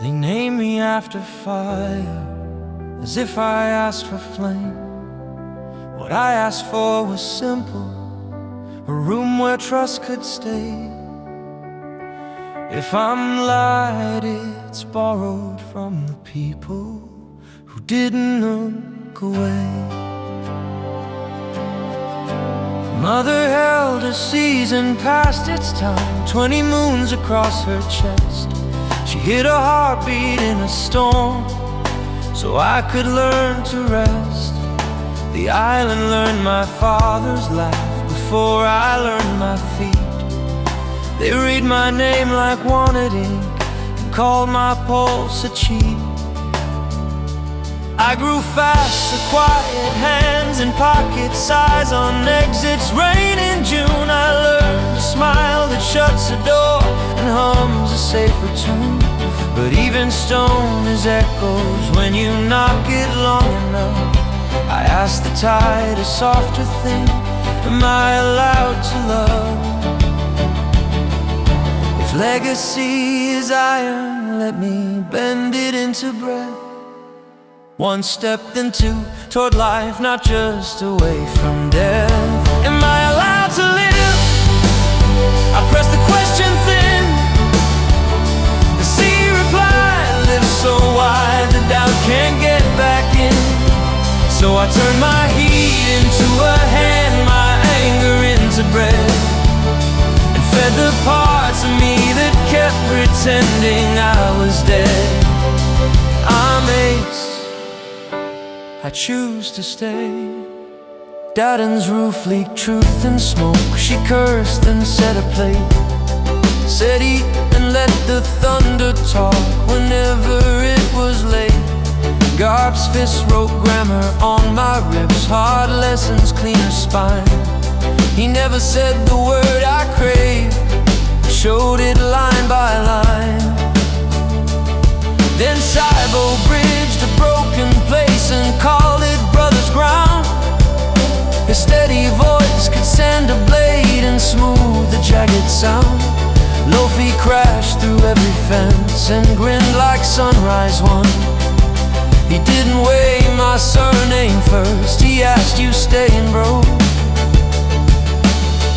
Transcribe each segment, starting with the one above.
They named me after fire, as if I asked for flame. What I asked for was simple, a room where trust could stay. If I'm light, it's borrowed from the people who didn't look away. Mother held a season past its time, 20 moons across her chest. She hid her heartbeat in a storm, so I could learn to rest. The island learned my father's laugh before I learned my feet. They read my name like wanted ink and called my pulse a cheat. I grew fast, the quiet hands and pockets, eyes on exits. Rain in June, I learned a smile that shuts a door and hums a safer tune. But even stone is echoes when you knock it long enough. I asked the tide, a softer thing, am I allowed to love? If legacy is iron, let me bend it into breath. One step then two, toward life, not just away from death. Am I allowed to live? I press the question thin. The sea replied, live so wide the doubt can't get back in. So I turned my heat into a hand, my anger into bread, and fed the parts of me that kept pretending I was dead. I'm ace, I choose to stay. Dadan's roof leaked truth and smoke. She cursed and set a plate, said eat and let the thunder talk whenever it was late. Garp's fist wrote grammar on my ribs, hard lessons, cleaner spine. He never said the word I crave, showed it line by line. Then Sabo bridged a broken place and called it brother's ground. His steady voice could sand a blade and smooth the jagged sound. Luffy crashed through every fence and grinned like sunrise one. He didn't weigh my surname first, he asked you staying, bro?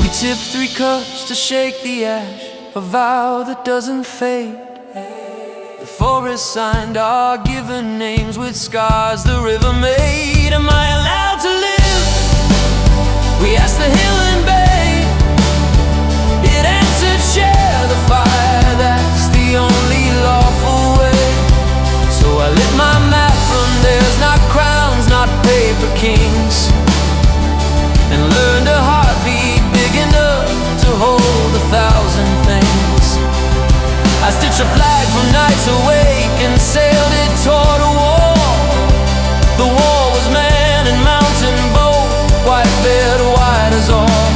We tipped 3 cups to shake the ash, a vow that doesn't fade. The forest signed our given names with scars the river made. Am I allowed to live? We asked the hill and bay. It answered, share the fire, that's the only lawful way. So I lit my map from theirs, not crowns, not paper kings, and learned a heartbeat big enough to hold 1,000 things. I stitched a flag from nights awake and sailed it toward a war. The war was man and mountain both, Whitebeard white as all.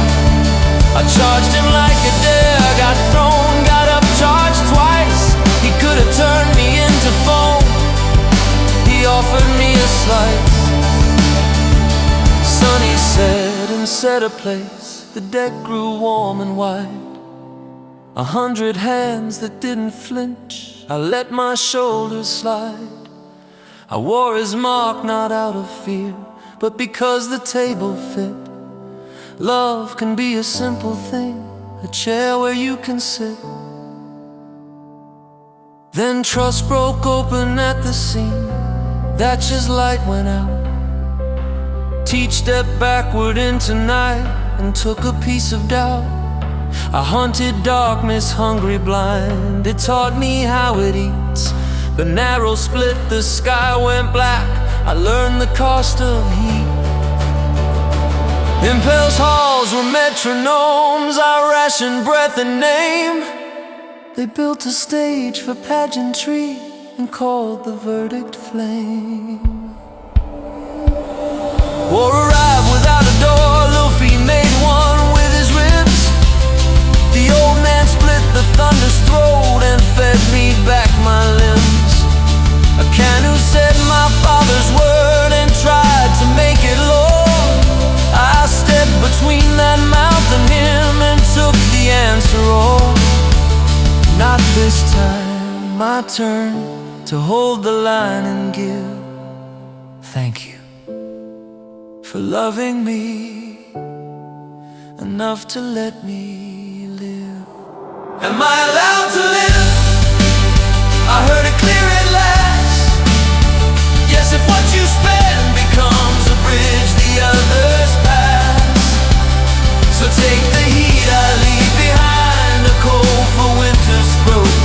I charged him like a dare, got thrown, got up, charged twice. He could have turned me into foam, he offered me a slice. Sun, he said, and set a place. The deck grew warm and wide. 100 hands that didn't flinch, I let my shoulders slide. I wore his mark not out of fear, but because the table fit. Love can be a simple thing, a chair where you can sit. Then trust broke open at the seam, Thatcher's light went out. Teach stepped backward into night and took a piece of doubt. I hunted darkness, hungry, blind. It taught me how it eats. The narrow split, the sky went black. I learned the cost of heat. Impel's halls were metronomes. I rationed breath and name. They built a stage for pageantry and called the verdict flame. War arrived without a door. Luffy made one with his ribs. The old man split the thunder's throat and fed me back my limbs. Akainu said my father's word and tried to make it law. I stepped between that mouth and him and took the answer all. Not this time, my turn. to hold the line and give. Thank you for loving me enough to let me live. Am I allowed to live? I heard it clear at last. Yes, if what you spend becomes a bridge the others pass. So take the heat I leave behind, a coal for winter's throat.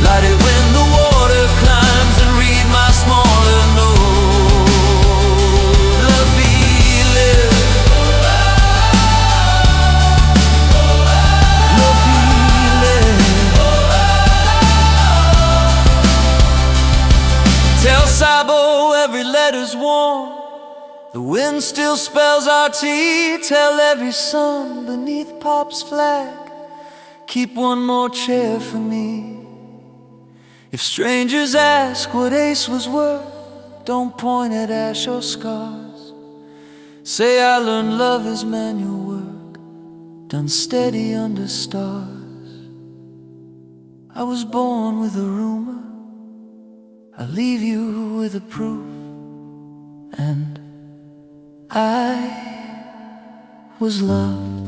Light it when the water climbs and read my smaller note. Luffy, live. Luffy, live. Tell Sabo every letter's warm, the wind still spells our tea. Tell every sun beneath Pop's flag, keep one more chair for me. If strangers ask what Ace was worth, don't point at ash or scars. Say I learned love is manual work, done steady under stars. I was born with a rumor, I leave you with a proof. And I was loved.